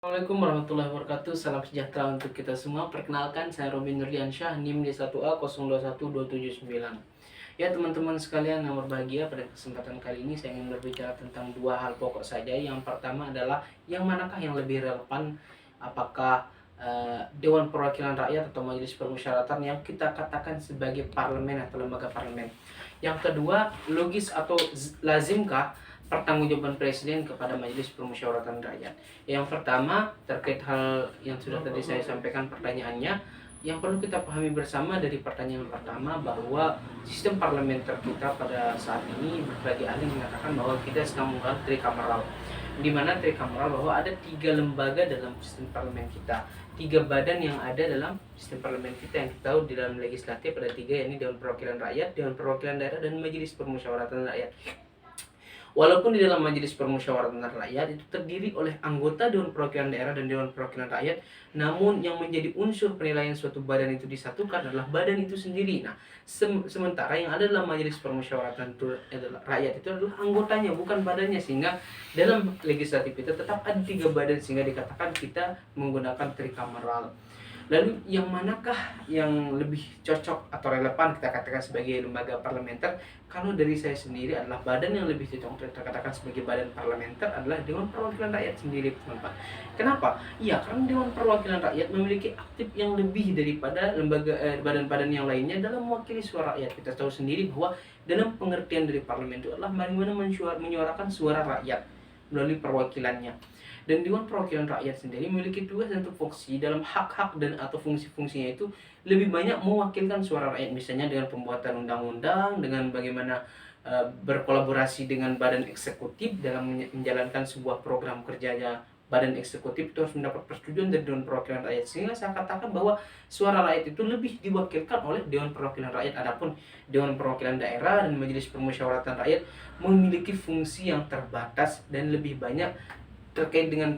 Assalamualaikum warahmatullahi wabarakatuh. Salam sejahtera untuk kita semua. Perkenalkan, saya Robin Nurliansyah, NIM D1A021279. Ya teman-teman sekalian yang berbahagia, pada kesempatan kali ini saya ingin berbicara tentang dua hal pokok saja. Yang pertama adalah yang manakah yang lebih relevan, apakah Dewan Perwakilan Rakyat atau Majelis Permusyawaratan yang kita katakan sebagai parlemen atau lembaga parlemen. Yang kedua, logis atau lazimkah pertanggungjawaban presiden kepada Majelis Permusyawaratan Rakyat. Yang pertama, terkait hal yang sudah tadi saya sampaikan pertanyaannya, yang perlu kita pahami bersama dari pertanyaan pertama bahwa sistem parlementer kita pada saat ini berbagai ahli mengatakan bahwa kita sedang menggunakan trikameral, di mana trikameral bahwa ada 3 lembaga dalam sistem parlemen kita, 3 badan yang ada dalam sistem parlemen kita yang kita tahu di dalam legislatif ada 3, yakni Dewan Perwakilan Rakyat, Dewan Perwakilan Daerah, dan Majelis Permusyawaratan Rakyat. Walaupun di dalam Majelis Permusyawaratan Rakyat itu terdiri oleh anggota Dewan Perwakilan Daerah dan Dewan Perwakilan Rakyat, namun yang menjadi unsur penilaian suatu badan itu disatukan adalah badan itu sendiri. Nah, sementara yang ada dalam Majelis Permusyawaratan Rakyat itu adalah anggotanya, bukan badannya, sehingga dalam legislatif itu tetap ada 3 badan sehingga dikatakan kita menggunakan trikameral. Lalu yang manakah yang lebih cocok atau relevan kita katakan sebagai lembaga parlementer? Kalau dari saya sendiri adalah badan yang lebih cocok kita katakan sebagai badan parlementer adalah Dewan Perwakilan Rakyat sendiri, teman-teman. Kenapa? Iya, karena Dewan Perwakilan Rakyat memiliki aktif yang lebih daripada lembaga badan-badan yang lainnya dalam mewakili suara rakyat. Kita tahu sendiri bahwa dalam pengertian dari parlemen itu adalah bagaimana menyuarakan suara rakyat melalui perwakilannya. Dan Dewan Perwakilan Rakyat sendiri memiliki tugas dan fungsi dalam hak-hak dan atau fungsi-fungsinya itu lebih banyak mewakilkan suara rakyat, misalnya dengan pembuatan undang-undang, dengan bagaimana berkolaborasi dengan badan eksekutif dalam menjalankan sebuah program kerjanya. Badan eksekutif itu harus mendapat persetujuan dari Dewan Perwakilan Rakyat, sehingga saya katakan bahwa suara rakyat itu lebih diwakilkan oleh Dewan Perwakilan Rakyat. Adapun Dewan Perwakilan Daerah dan Majelis Permusyawaratan Rakyat memiliki fungsi yang terbatas dan lebih banyak terkait dengan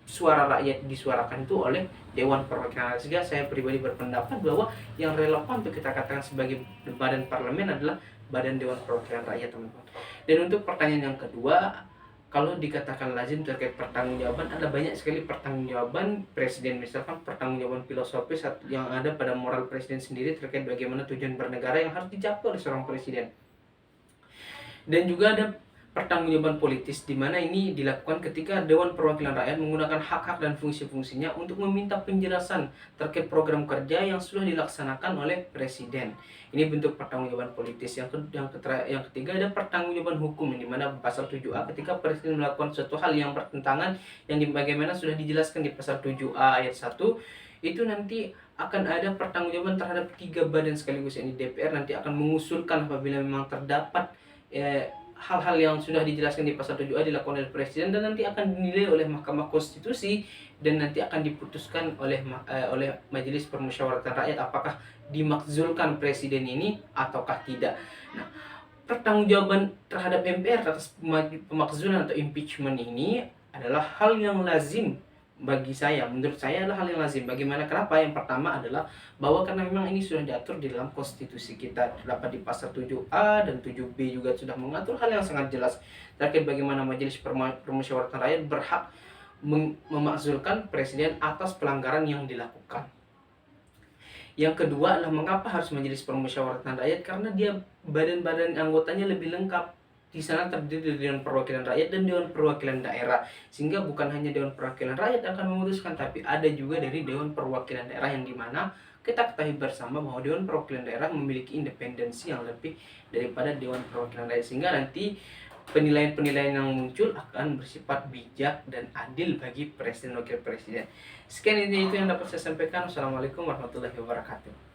suara rakyat disuarakan itu oleh Dewan Perwakilan Rakyat. Sehingga saya pribadi berpendapat bahwa yang relevan untuk kita katakan sebagai badan parlemen adalah badan Dewan Perwakilan Rakyat, teman-teman. Dan untuk pertanyaan yang kedua, kalau dikatakan lazim terkait pertanggungjawaban, ada banyak sekali pertanggungjawaban presiden, misalkan pertanggungjawaban filosofis yang ada pada moral presiden sendiri terkait bagaimana tujuan bernegara yang harus dicapai oleh seorang presiden. Dan juga ada pertanggungjawaban politis, di mana ini dilakukan ketika Dewan Perwakilan Rakyat menggunakan hak-hak dan fungsi-fungsinya untuk meminta penjelasan terkait program kerja yang sudah dilaksanakan oleh presiden. Ini bentuk pertanggungjawaban politis. Yang ketiga ada pertanggungjawaban hukum, di mana pasal 7A ketika presiden melakukan suatu hal yang bertentangan yang bagaimana sudah dijelaskan di pasal 7A ayat 1, itu nanti akan ada pertanggungjawaban terhadap 3 badan sekaligus, ini DPR nanti akan mengusulkan apabila memang terdapat hal-hal yang sudah dijelaskan di pasal 7A dilakukan oleh presiden, dan nanti akan dinilai oleh Mahkamah Konstitusi dan nanti akan diputuskan oleh Majelis Permusyawaratan Rakyat apakah dimakzulkan presiden ini ataukah tidak. Nah, pertanggungjawaban terhadap MPR atas pemakzulan atau impeachment ini adalah hal yang lazim bagi saya, menurut saya adalah hal yang lazim. Bagaimana? Kenapa? Yang pertama adalah bahwa karena memang ini sudah diatur di dalam konstitusi kita, terdapat di pasal 7A dan 7B juga sudah mengatur hal yang sangat jelas terkait bagaimana Majelis Permusyawaratan Rakyat berhak memakzulkan presiden atas pelanggaran yang dilakukan. Yang kedua adalah mengapa harus Majelis Permusyawaratan Rakyat? Karena dia badan-badan anggotanya lebih lengkap. Di sana terdiri dari Dewan Perwakilan Rakyat dan Dewan Perwakilan Daerah, sehingga bukan hanya Dewan Perwakilan Rakyat akan memutuskan, tapi ada juga dari Dewan Perwakilan Daerah, yang dimana kita ketahui bersama bahwa Dewan Perwakilan Daerah memiliki independensi yang lebih daripada Dewan Perwakilan Rakyat, sehingga nanti penilaian-penilaian yang muncul akan bersifat bijak dan adil bagi presiden wakil presiden. Sekian itu yang dapat saya sampaikan. Wassalamualaikum warahmatullahi wabarakatuh.